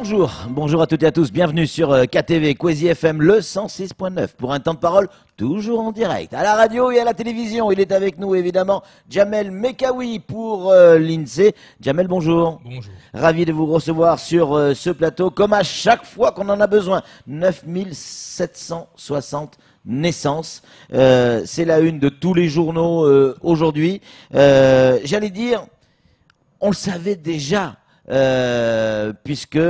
Bonjour à toutes et à tous, bienvenue sur KTV, Kwezi FM, le 106.9, pour un temps de parole toujours en direct, à la radio et à la télévision. Il est avec nous évidemment, Jamel Mekaoui pour l'INSEE. Jamel, bonjour. Bonjour. Ravi de vous recevoir sur ce plateau, comme à chaque fois qu'on en a besoin. 9760 naissances, c'est la une de tous les journaux aujourd'hui. J'allais dire, on le savait déjà. Puisque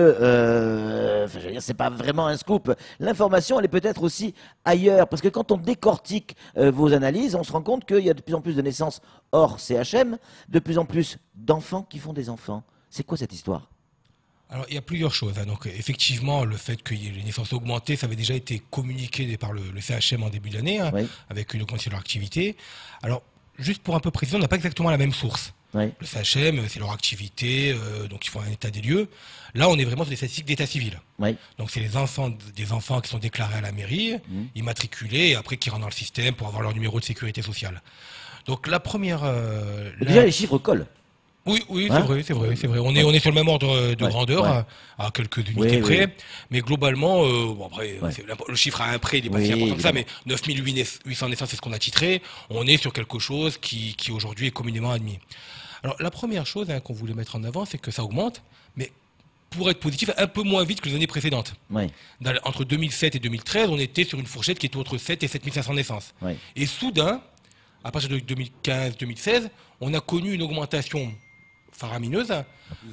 c'est pas vraiment un scoop. L'information, elle est peut-être aussi ailleurs, parce que quand on décortique vos analyses, on se rend compte qu'il y a de plus en plus de naissances hors CHM, de plus en plus d'enfants qui font des enfants. C'est quoi cette histoire? Alors, il y a plusieurs choses. Donc, effectivement, le fait que les naissances augmentées, ça avait déjà été communiqué par le CHM en début d'année, Oui. avec une augmentation de leur activité. Alors, juste pour un peu préciser, on n'a pas exactement la même source. Oui. Le CHM, c'est leur activité, donc ils font un état des lieux. Là, on est vraiment sur des statistiques d'état civil. Oui. Donc, c'est des enfants qui sont déclarés à la mairie, immatriculés, et après qui rentrent dans le système pour avoir leur numéro de sécurité sociale. Donc, la première... Déjà, les chiffres collent. Oui, Hein? c'est vrai. On est sur le même ordre de grandeur, à quelques unités près. Mais globalement, bon après, le chiffre à un près, il n'est pas si important que ça, mais 9800 naissances, c'est ce qu'on a titré. On est sur quelque chose qui aujourd'hui est communément admis. Alors, la première chose qu'on voulait mettre en avant, c'est que ça augmente, mais pour être positif, un peu moins vite que les années précédentes. Oui. Entre 2007 et 2013, on était sur une fourchette qui était entre 7 et 7500 naissances. Oui. Et soudain, à partir de 2015-2016, on a connu une augmentation faramineuse,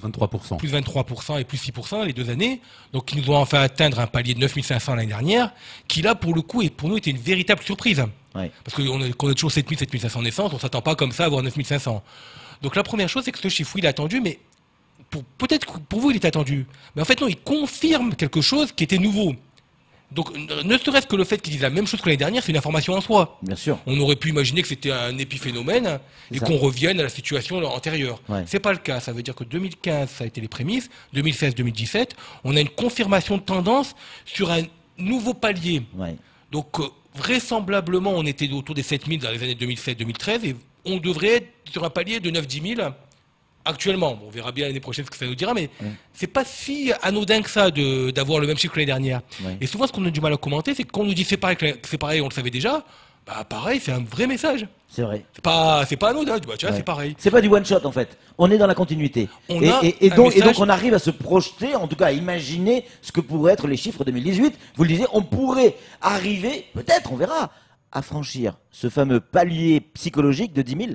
Plus 23%. plus 23% et plus 6% les 2 années, donc qui nous ont enfin atteindre un palier de 9500 l'année dernière, qui là pour le coup et pour nous était une véritable surprise. Oui. Parce qu'on a toujours 7500 naissances, on ne s'attend pas comme ça à avoir 9500. Donc la première chose c'est que ce chiffre il est attendu, mais peut-être que pour vous il est attendu, mais en fait non, il confirme quelque chose qui était nouveau. Donc, ne serait-ce que le fait qu'ils disent la même chose que l'année dernière, c'est une information en soi. Bien sûr. On aurait pu imaginer que c'était un épiphénomène et qu'on revienne à la situation antérieure. Ouais. C'est pas le cas. Ça veut dire que 2015, ça a été les prémices. 2016, 2017, on a une confirmation de tendance sur un nouveau palier. Ouais. Donc, vraisemblablement, on était autour des 7000 dans les années 2007-2013 et on devrait être sur un palier de 9-10 000 actuellement. Bon, on verra bien l'année prochaine ce que ça nous dira, mais c'est pas si anodin que ça d'avoir le même chiffre que l'année dernière. Ouais. Et souvent, ce qu'on a du mal à commenter, c'est qu'on nous dit c'est pareil, on le savait déjà. Bah pareil, c'est un vrai message. C'est vrai. C'est pas anodin, tu vois, c'est pareil. C'est pas du one shot en fait. On est dans la continuité. On Et a donc un message- on arrive à se projeter, en tout cas à imaginer ce que pourraient être les chiffres 2018. Vous le disiez, on pourrait arriver, peut-être, on verra, à franchir ce fameux palier psychologique de 10 000.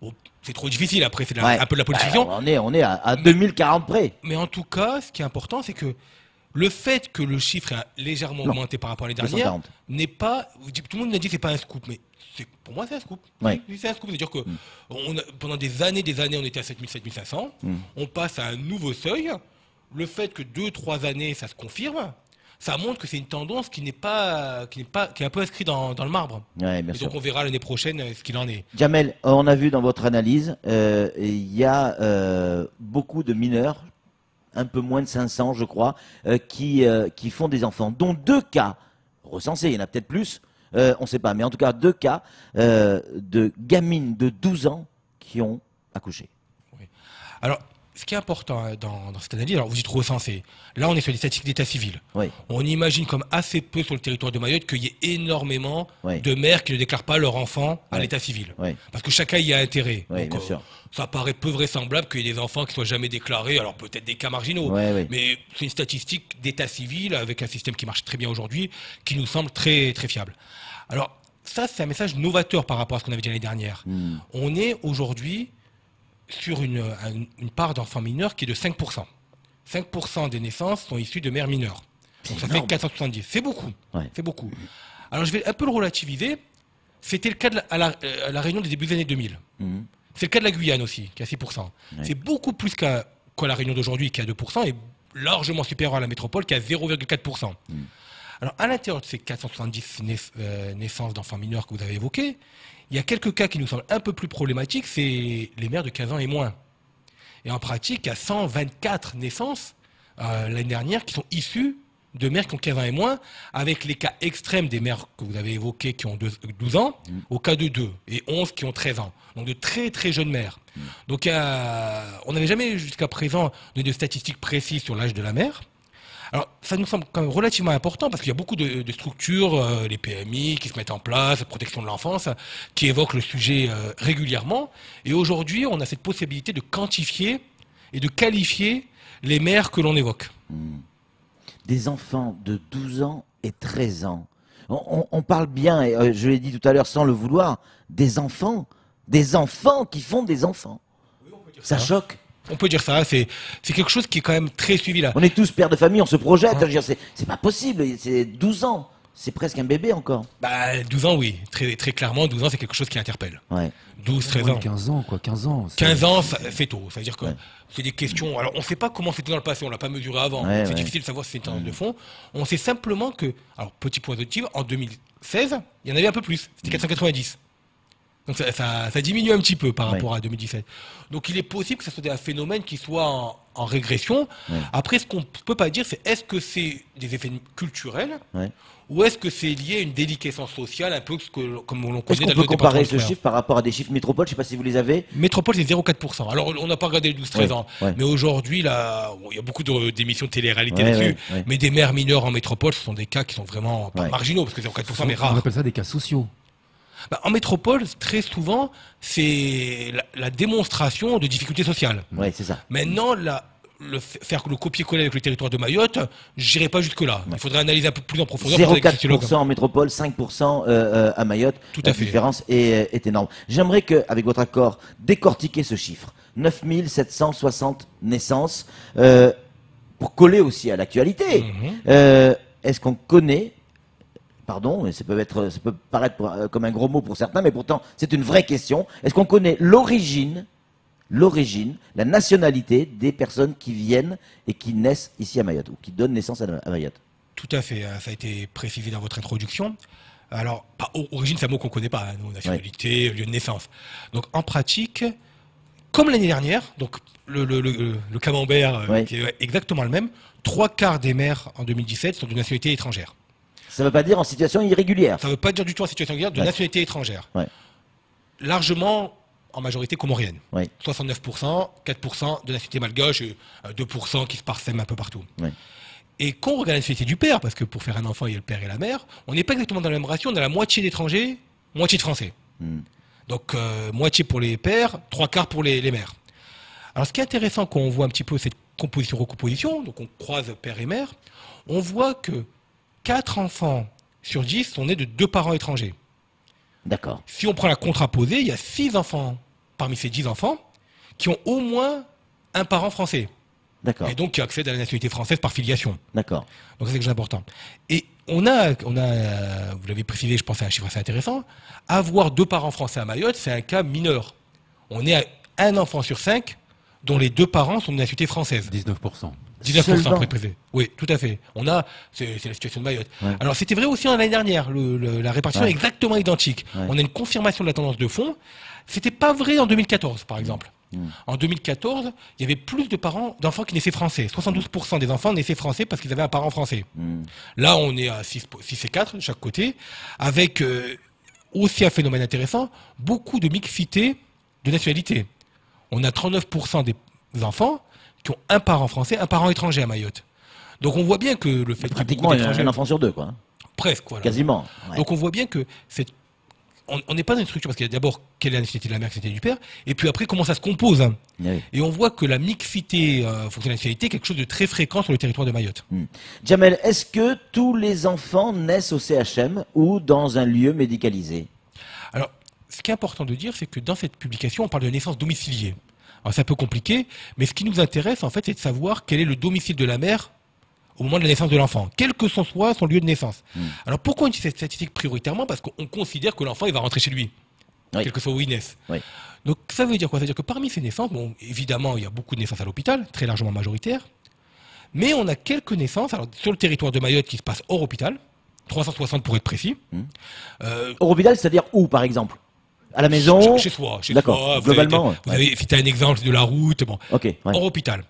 Bon, c'est trop difficile, après, c'est Ouais. un peu de la politisation. Bah, on est à 2040 près. Mais en tout cas, ce qui est important, c'est que le fait que le chiffre a légèrement augmenté par rapport à l'année dernière 240. n'est pas. Tout le monde a dit que c'est pas un scoop, mais pour moi c'est un scoop. Ouais. Oui, c'est un scoop, c'est-à-dire que pendant des années, on était à 7000, 7500. On passe à un nouveau seuil. Le fait que 2-3 années, ça se confirme, ça montre que c'est une tendance qui est un peu inscrite dans le marbre. Ouais, bien Et sûr. donc on verra l'année prochaine ce qu'il en est. Jamel, on a vu dans votre analyse, il y a beaucoup de mineurs, un peu moins de 500 je crois, qui font des enfants, dont 2 cas recensés, il y en a peut-être plus, on ne sait pas, mais en tout cas 2 cas de gamines de 12 ans qui ont accouché. Oui. Alors, ce qui est important dans cette analyse, alors vous y trouvez recensé, là on est sur des statistiques d'état civil. Oui. On imagine comme assez peu sur le territoire de Mayotte qu'il y ait énormément Oui. de mères qui ne déclarent pas leur enfant à Oui. l'état civil. Oui. Parce que chacun y a intérêt. Oui, Donc, bien sûr. ça paraît peu vraisemblable qu'il y ait des enfants qui soient jamais déclarés, alors peut-être des cas marginaux, Oui, oui. mais c'est une statistique d'état civil avec un système qui marche très bien aujourd'hui, qui nous semble très, très fiable. Alors, ça c'est un message novateur par rapport à ce qu'on avait dit l'année dernière. On est aujourd'hui sur une part d'enfants mineurs qui est de 5%. 5% des naissances sont issues de mères mineures. Donc ça fait énorme. 470. C'est beaucoup. Ouais. C'est beaucoup. Alors je vais un peu le relativiser. C'était le cas à la Réunion des débuts des années 2000. C'est le cas de la Guyane aussi, qui a 6%. C'est beaucoup plus qu'à la Réunion d'aujourd'hui, qui a 2%, et largement supérieur à la métropole, qui a 0,4%. Alors à l'intérieur de ces 470 naissances d'enfants mineurs que vous avez évoquées, il y a quelques cas qui nous semblent un peu plus problématiques, c'est les mères de 15 ans et moins. Et en pratique, il y a 124 naissances l'année dernière qui sont issues de mères qui ont 15 ans et moins, avec les cas extrêmes des mères que vous avez évoquées qui ont 12 ans, au cas de 2 et 11 qui ont 13 ans. Donc de très très jeunes mères. Donc on n'avait jamais jusqu'à présent donné de statistiques précises sur l'âge de la mère. Alors ça nous semble quand même relativement important parce qu'il y a beaucoup de structures, les PMI qui se mettent en place, la protection de l'enfance, qui évoquent le sujet régulièrement. Et aujourd'hui, on a cette possibilité de quantifier et de qualifier les mères que l'on évoque. Des enfants de 12 ans et 13 ans. On parle bien, et je l'ai dit tout à l'heure sans le vouloir, des enfants qui font des enfants. Oui, on peut dire ça choque. On peut dire ça, c'est quelque chose qui est quand même très suivi là. On est tous pères de famille, on se projette, c'est pas possible, c'est 12 ans, c'est presque un bébé encore. Bah, 12 ans, oui, très, très clairement, 12 ans, c'est quelque chose qui interpelle. Ouais. 12, 13 ans. 15 ans, quoi, 15 ans. 15 ans, c'est tôt. C'est-à-dire que c'est des questions. Alors, on ne sait pas comment c'était dans le passé, on ne l'a pas mesuré avant. C'est difficile de savoir si c'était un de fond. On sait simplement que, alors, petit point positif, en 2016, il y en avait un peu plus. C'était 490. Donc, ça diminue un petit peu par rapport à 2017. Donc, il est possible que ce soit un phénomène qui soit en régression. Après, ce qu'on ne peut pas dire, c'est est-ce que c'est des effets culturels ou est-ce que c'est lié à une déliquescence sociale, un peu comme on connaît dans le département. Est-ce qu'on peut comparer ce chiffre par rapport à des chiffres métropole? Je ne sais pas si vous les avez. Métropole, c'est 0,4%. Alors, on n'a pas regardé le 12-13 ans. Mais aujourd'hui, là, il y a beaucoup d'émissions de télé-réalité là-dessus. Mais des mères mineures en métropole, ce sont des cas qui sont vraiment pas marginaux, parce que 0,4%, mais rares. On appelle ça des cas sociaux. Bah, en métropole, très souvent, c'est la démonstration de difficultés sociales. Oui, c'est ça. Maintenant, faire le copier-coller avec le territoire de Mayotte, je n'irai pas jusque-là. Il faudrait analyser un peu plus en profondeur. 0,4% en métropole, 5% à Mayotte. Tout à fait. La différence est énorme. J'aimerais qu'avec votre accord, décortiquer ce chiffre. 9 760 naissances, pour coller aussi à l'actualité. Est-ce qu'on connaît... Pardon, mais ça peut paraître comme un gros mot pour certains, mais pourtant c'est une vraie question. Est-ce qu'on connaît l'origine, la nationalité des personnes qui viennent et qui naissent ici à Mayotte, ou qui donnent naissance à Mayotte? Tout à fait, ça a été précisé dans votre introduction. Alors, origine, c'est un mot qu'on ne connaît pas, nous, nationalité, lieu de naissance. Donc en pratique, comme l'année dernière, donc le camembert qui est exactement le même, 3/4 des mères en 2017 sont de nationalité étrangère. Ça ne veut pas dire en situation irrégulière. Ça ne veut pas dire du tout en situation irrégulière, de nationalité étrangère. Largement en majorité comorienne. 69%, 4% de nationalité malgache et 2% qui se parsèment un peu partout. Et quand on regarde la nationalité du père, parce que pour faire un enfant, il y a le père et la mère, on n'est pas exactement dans la même ratio, on a la moitié d'étrangers, moitié de français. Donc moitié pour les pères, 3/4 pour les mères. Alors ce qui est intéressant quand on voit un petit peu cette composition-recomposition, donc on croise père et mère, on voit que 4 enfants sur 10 sont nés de 2 parents étrangers. D'accord. Si on prend la contraposée, il y a 6 enfants parmi ces 10 enfants qui ont au moins un parent français. D'accord. Et donc qui accèdent à la nationalité française par filiation. D'accord. Donc c'est quelque chose d'important. Et on a, vous l'avez précisé, je pense c'est un chiffre assez intéressant, avoir 2 parents français à Mayotte, c'est un cas mineur. On est à 1 enfant sur 5 dont les 2 parents sont de nationalité française. 19%. 19% préposé. Oui, tout à fait. C'est la situation de Mayotte. Alors c'était vrai aussi l'année dernière, la répartition est exactement identique. On a une confirmation de la tendance de fond. C'était pas vrai en 2014, par exemple. En 2014, il y avait plus d'enfants qui naissaient français. 72% des enfants naissaient français parce qu'ils avaient un parent français. Là, on est à 6 et 4 de chaque côté, avec aussi un phénomène intéressant, beaucoup de mixité de nationalité. On a 39% des enfants qui ont un parent français, un parent étranger à Mayotte. Donc on voit bien que le fait pratiquement un enfant sur 2, quoi. Presque, voilà. Quasiment. Donc on voit bien que on n'est pas dans une structure, parce qu'il y a d'abord quelle est la nationalité de la mère, quelle est du père, et puis après comment ça se compose. Et on voit que la mixité fonction de la nationalité est quelque chose de très fréquent sur le territoire de Mayotte. Jamel, est-ce que tous les enfants naissent au CHM ou dans un lieu médicalisé? Alors, ce qui est important de dire, c'est que dans cette publication, on parle de naissance domiciliée. Alors c'est un peu compliqué, mais ce qui nous intéresse, en fait, c'est de savoir quel est le domicile de la mère au moment de la naissance de l'enfant, quel que soit son lieu de naissance. Alors pourquoi on dit cette statistique prioritairement? Parce qu'on considère que l'enfant il va rentrer chez lui, quel que soit où il naisse. Donc ça veut dire quoi? Ça veut dire que parmi ces naissances, bon, évidemment, il y a beaucoup de naissances à l'hôpital, très largement majoritaires, mais on a quelques naissances sur le territoire de Mayotte qui se passent hors hôpital, 360 pour être précis. Hors hôpital, c'est-à-dire où, par exemple? À la maison? Chez soi. D'accord, globalement. Vous avez cité un exemple de la route, bon, hors hôpital.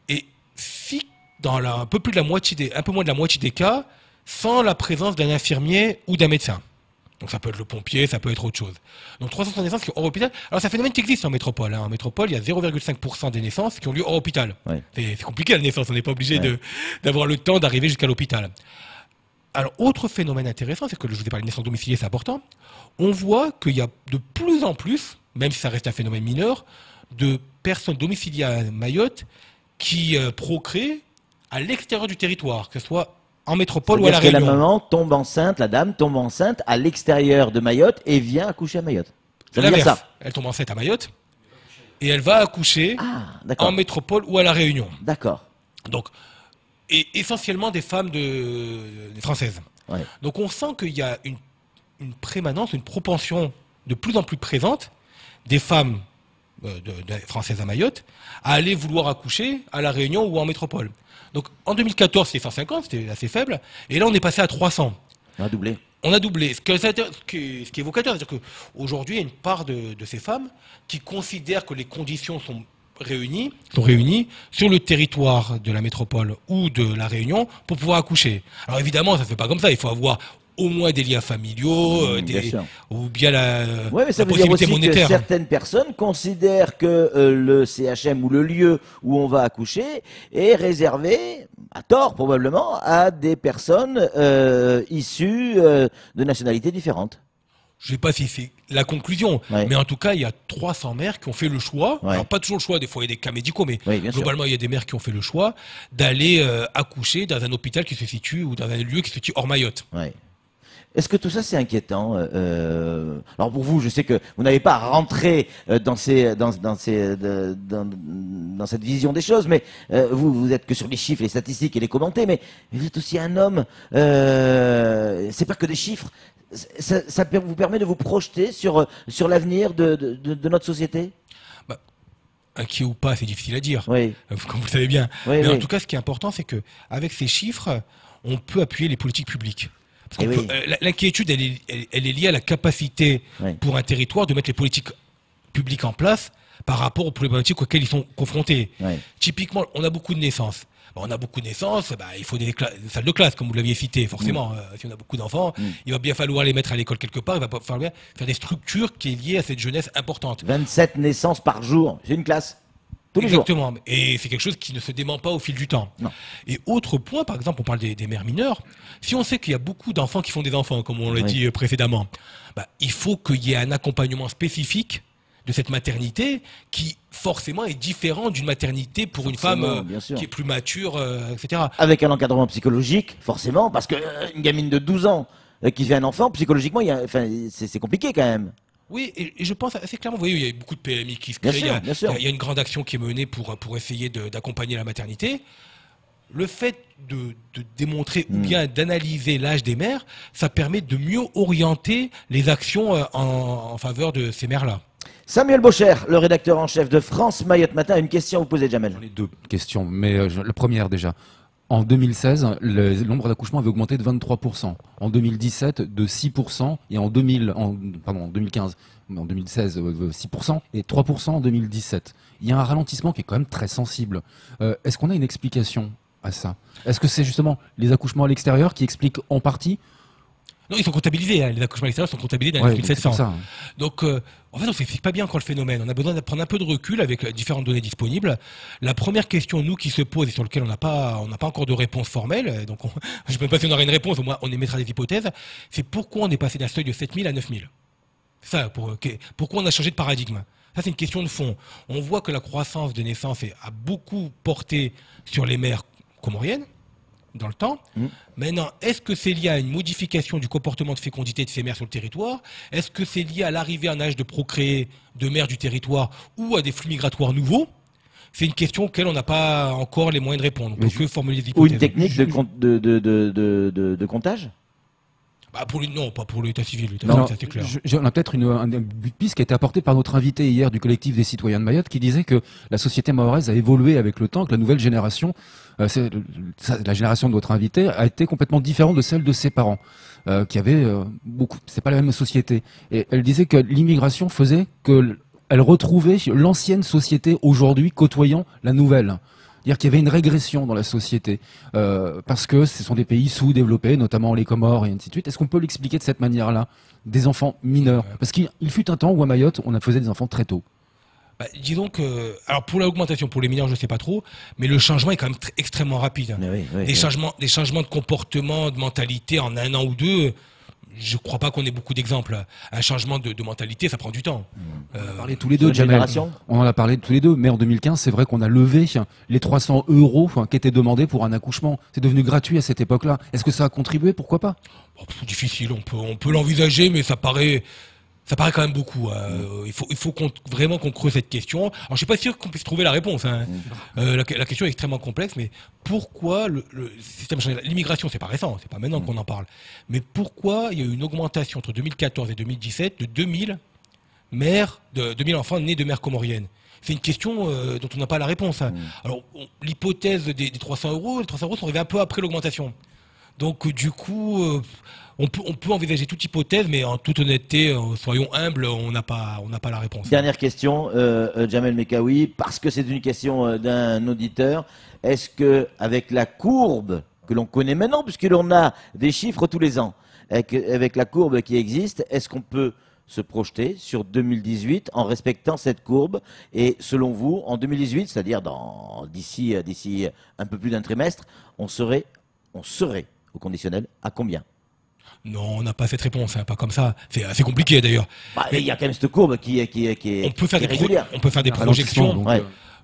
Et si dans un peu un peu moins de la moitié des cas, sans la présence d'un infirmier ou d'un médecin. Donc ça peut être le pompier, ça peut être autre chose. Donc 300 naissances qui sont hors hôpital. Alors c'est un phénomène qui existe en métropole. En métropole, il y a 0,5% des naissances qui ont lieu hors hôpital. Ouais. C'est compliqué la naissance, on n'est pas obligé d'avoir le temps d'arriver jusqu'à l'hôpital. Alors autre phénomène intéressant, c'est que je vous ai parlé de naissance domiciliée, c'est important. On voit qu'il y a de plus en plus, même si ça reste un phénomène mineur, de personnes domiciliées à Mayotte qui procréent à l'extérieur du territoire, que ce soit en métropole ou à La C'est-à-dire que Réunion. la maman tombe enceinte, la dame tombe enceinte à l'extérieur de Mayotte et vient accoucher à Mayotte. Ça veut dire L'inverse. ça. Elle tombe enceinte à Mayotte et elle va accoucher Ah, d'accord. en métropole ou à La Réunion. D'accord. Donc, et essentiellement des femmes des françaises. Ouais. Donc on sent qu'il y a une prémanence, une propension de plus en plus présente des femmes françaises à Mayotte à aller vouloir accoucher à La Réunion ou en métropole. Donc en 2014, c'était 150, c'était assez faible, et là on est passé à 300. On a doublé. On a doublé. Ce qui est évocateur, c'est-à-dire qu'aujourd'hui, il y a une part de ces femmes qui considèrent que les conditions sont réunies sur le territoire de la métropole ou de la Réunion pour pouvoir accoucher. Alors évidemment, ça ne se fait pas comme ça. Il faut avoir au moins des liens familiaux, Bien sûr. ou bien Oui, mais ça la veut dire possibilité aussi monétaire. que certaines personnes considèrent que le CHM ou le lieu où on va accoucher est réservé, à tort probablement, à des personnes issues de nationalités différentes. Je ne sais pas si c'est la conclusion, Ouais. mais en tout cas, il y a 300 mères qui ont fait le choix, Ouais. alors pas toujours le choix, des fois il y a des cas médicaux, mais Oui, bien sûr. globalement, il y a des mères qui ont fait le choix d'aller accoucher dans un hôpital qui se situe, ou dans un lieu qui se situe hors Mayotte. Ouais. Est-ce que tout ça c'est inquiétant Alors pour vous, je sais que vous n'avez pas à rentrer dans cette vision des choses, mais vous êtes que sur les chiffres, les statistiques et les commenter, mais vous êtes aussi un homme. C'est pas que des chiffres. Ça vous permet de vous projeter sur l'avenir de notre société. Inquiet ou pas, c'est difficile à dire, Oui. comme vous le savez bien. Oui, Mais en oui. tout cas, ce qui est important, c'est que avec ces chiffres, on peut appuyer les politiques publiques. Parce Eh qu'on oui. l'inquiétude, elle est liée à la capacité Oui. pour un territoire de mettre les politiques publiques en place par rapport aux problématiques auxquelles ils sont confrontés. Oui. Typiquement, on a beaucoup de naissances. On a beaucoup de naissances, il faut des salles de classe, comme vous l'aviez cité, forcément. Si on a beaucoup d'enfants, il va bien falloir les mettre à l'école quelque part, il va falloir faire des structures qui est liées à cette jeunesse importante. 27 naissances par jour. C'est une classe. Tous les jours. Exactement. Et c'est quelque chose qui ne se dément pas au fil du temps. Non. Et autre point, par exemple, on parle des mères mineures. Si on sait qu'il y a beaucoup d'enfants qui font des enfants, comme on l'a Oui. dit précédemment, il faut qu'il y ait un accompagnement spécifique de cette maternité qui, forcément, est différent d'une maternité pour une Forcément, femme bien sûr. qui est plus mature, etc. Avec un encadrement psychologique, forcément, parce que une gamine de 12 ans qui fait un enfant, psychologiquement, c'est compliqué quand même. Oui, et je pense assez clairement, vous voyez, il y a beaucoup de PMI qui se Bien créent, sûr, bien sûr. il y a une grande action qui est menée pour essayer d'accompagner la maternité. Le fait de démontrer ou bien d'analyser l'âge des mères, ça permet de mieux orienter les actions en faveur de ces mères-là. Samuel Bocher, le rédacteur en chef de France Mayotte Matin, a une question à vous poser, Jamel. J'en ai deux questions, mais la première déjà. En 2016, le nombre d'accouchements avait augmenté de 23%. En 2017, de 6%. Et en 2015, en 2016, 6%. Et 3% en 2017. Il y a un ralentissement qui est quand même très sensible. Est-ce qu'on a une explication à ça? Est-ce que c'est justement les accouchements à l'extérieur qui expliquent en partie? Non, ils sont comptabilisés, hein, les accouchements extérieurs sont comptabilisés dans Ouais, les donc c'est 1700. pour ça, hein. Donc, en fait, on ne s'explique pas bien encore le phénomène. On a besoin de prendre un peu de recul avec différentes données disponibles. La première question, nous, qui se pose et sur laquelle on n'a pas encore de réponse formelle, donc je ne sais même pas si on aura une réponse, au moins on émettra des hypothèses, c'est pourquoi on est passé d'un seuil de 7000 à 9000. C'est ça, pourquoi on a changé de paradigme. Ça, c'est une question de fond. On voit que la croissance des naissances a beaucoup porté sur les mères comoriennes dans le temps. Maintenant, est-ce que c'est lié à une modification du comportement de fécondité de ces mères sur le territoire? Est-ce que c'est lié à l'arrivée en âge de procréer de mères du territoire ou à des flux migratoires nouveaux? C'est une question auquel on n'a pas encore les moyens de répondre. On peut que formuler des Ou hypothèses. une technique de comptage? Non, pas pour l'état civil. L'état Non, civil, ça c'est clair. on a peut-être une piste qui a été apportée par notre invité hier du collectif des citoyens de Mayotte qui disait que la société mahoraise a évolué avec le temps, que la nouvelle génération, la génération de notre invité, a été complètement différente de celle de ses parents, qui avaient beaucoup. C'est pas la même société. Et elle disait que l'immigration faisait que elle retrouvait l'ancienne société aujourd'hui côtoyant la nouvelle. C'est-à-dire qu'il y avait une régression dans la société, parce que ce sont des pays sous-développés, notamment les Comores et ainsi de suite. Est-ce qu'on peut l'expliquer de cette manière-là, des enfants mineurs? Parce qu'il fut un temps où à Mayotte, on faisait des enfants très tôt. Bah, disons que, alors pour l'augmentation, pour les mineurs, je ne sais pas trop, mais le changement est quand même extrêmement rapide. Des changements de comportement, de mentalité en 1 an ou 2, je ne crois pas qu'on ait beaucoup d'exemples. Un changement de mentalité, ça prend du temps. On en a parlé tous les deux, Jamel. On en a parlé tous les deux, mais en 2015, c'est vrai qu'on a levé les 300 € qui étaient demandés pour un accouchement. C'est devenu gratuit à cette époque-là. Est-ce que ça a contribué? Pourquoi pas? C'est difficile, on peut l'envisager, mais ça paraît quand même beaucoup. Il faut vraiment qu'on creuse cette question. Alors, je suis pas sûr qu'on puisse trouver la réponse. Hein. La question est extrêmement complexe, mais pourquoi le système change? L'immigration, c'est pas récent, c'est pas maintenant qu'on en parle. Mais pourquoi il y a eu une augmentation entre 2014 et 2017 de 2000 enfants nés de mères comoriennes? C'est une question dont on n'a pas la réponse. Hein. Alors, l'hypothèse des 300 €, les 300 € sont arrivés un peu après l'augmentation. Donc, du coup, on peut envisager toute hypothèse, mais en toute honnêteté, soyons humbles, on n'a pas la réponse. Dernière question, Jamel Mekawi, parce que c'est une question d'un auditeur. Est-ce que, avec la courbe que l'on connaît maintenant, puisque l'on a des chiffres tous les ans, avec la courbe qui existe, est-ce qu'on peut se projeter sur 2018 en respectant cette courbe? Et selon vous, en 2018, c'est-à-dire d'ici un peu plus d'un trimestre, on serait au conditionnel à combien? Non, on n'a pas cette réponse, hein, pas comme ça. C'est assez compliqué d'ailleurs. Il y a quand même cette courbe qui est on peut faire des projections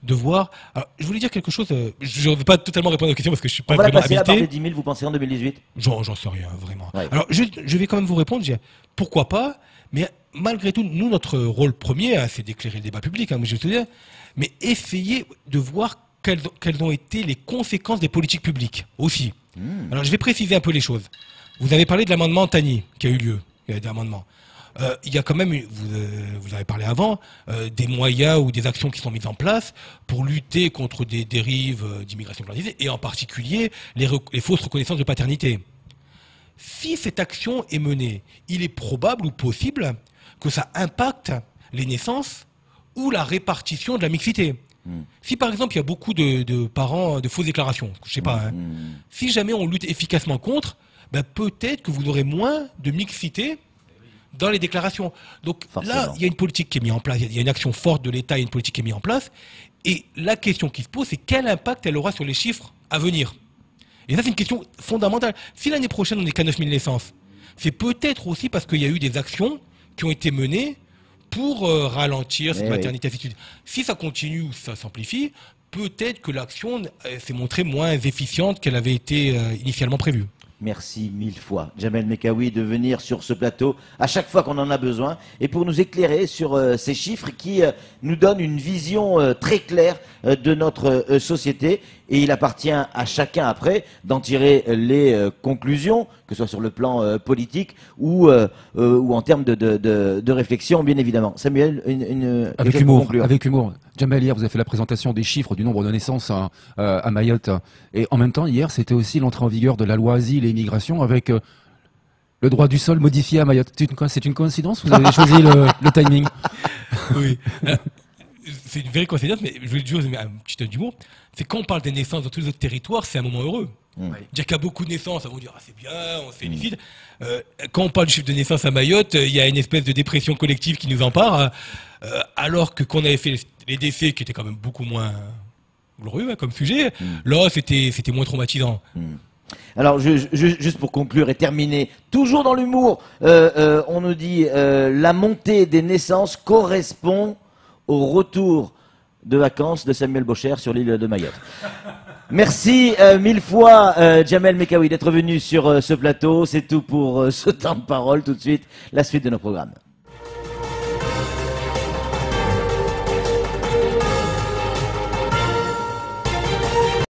de voir. Alors, je voulais dire quelque chose. Je ne vais pas totalement répondre aux questions parce que je suis pas vraiment habilité. La barre des 10 000, vous pensez en 2018? J'en sais rien, vraiment. Ouais. Alors, je vais quand même vous répondre. Pourquoi pas? Mais malgré tout, nous, notre rôle premier, hein, c'est d'éclairer le débat public, hein, je veux dire, mais essayer de voir quelles ont été les conséquences des politiques publiques aussi. Alors, je vais préciser un peu les choses. Vous avez parlé de l'amendement Tani qui a eu lieu. Il y a des amendements. Il y a quand même, vous avez parlé avant, des moyens ou des actions qui sont mises en place pour lutter contre des dérives d'immigration clandestine et en particulier les fausses reconnaissances de paternité. Si cette action est menée, il est probable ou possible que ça impacte les naissances ou la répartition de la mixité. Si par exemple il y a beaucoup de parents de fausses déclarations, je sais pas, hein, si jamais on lutte efficacement contre, ben peut-être que vous aurez moins de mixité dans les déclarations. Donc là, il y a une politique qui est mise en place, il y a une action forte de l'État, il y a une politique qui est mise en place, et la question qui se pose, c'est quel impact elle aura sur les chiffres à venir. Et ça, c'est une question fondamentale. Si l'année prochaine, on n'est qu'à 9 000 naissances, c'est peut-être aussi parce qu'il y a eu des actions qui ont été menées pour ralentir cette maternité. Si ça continue ou ça s'amplifie, peut-être que l'action s'est montrée moins efficiente qu'elle avait été initialement prévue. Merci 1000 fois, Jamel Mekawi, de venir sur ce plateau à chaque fois qu'on en a besoin et pour nous éclairer sur ces chiffres qui nous donnent une vision très claire de notre société. Et il appartient à chacun après d'en tirer les conclusions, que ce soit sur le plan politique ou en termes de réflexion, bien évidemment. Samuel, avec humour, avec humour. Jamel, hier, vous avez fait la présentation des chiffres du nombre de naissances à Mayotte. Et en même temps, hier, c'était aussi l'entrée en vigueur de la loi Asile et Immigration avec le droit du sol modifié à Mayotte. C'est une coïncidence? Vous avez choisi le timing? Oui. C'est une vraie coïncidence, mais je voulais juste un petit peu d'humour. C'est quand on parle des naissances dans tous les autres territoires, c'est un moment heureux. Dire qu'il y a beaucoup de naissances, on va dire c'est bien, on se félicite. Quand on parle du chiffre de naissance à Mayotte, il y a une espèce de dépression collective qui nous empare, alors que quand on avait fait les décès, qui étaient quand même beaucoup moins glorieux comme sujet, là c'était moins traumatisant. Alors, juste pour conclure et terminer, toujours dans l'humour, on nous dit la montée des naissances correspond au retour de vacances de Samuel Bocher sur l'île de Mayotte. Merci 1000 fois, Jamel Mekawi, d'être venu sur ce plateau. C'est tout pour ce temps de parole. Tout de suite, la suite de nos programmes.